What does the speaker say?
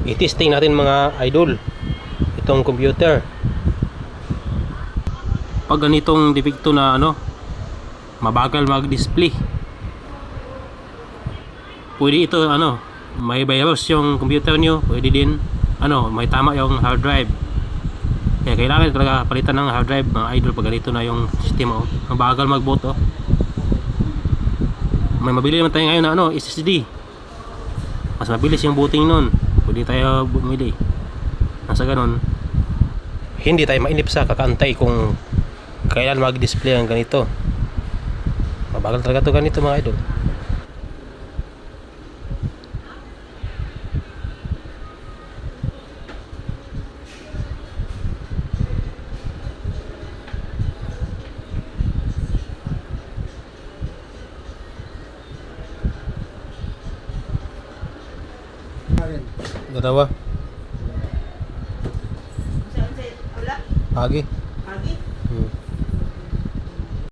I-testing natin mga idol itong computer. Pag ganitong defecto na mabagal mag-display, pwede ito may BIOS yung computer nyo, pwede din may tama yung hard drive. Kaya kailangan talaga palitan ng hard drive mga idol pag ganito na yung sistema. Mabagal mag-boot. May mabili naman tayo ngayon na SSD. Mas mabilis yung booting nun. Pwede tayo bumili. Nasa ganun, hindi tayo mainip sa kakantay kung kailan mag-display ang ganito. Mabagal talaga to ganito mga idol. Dalawa. Lagi.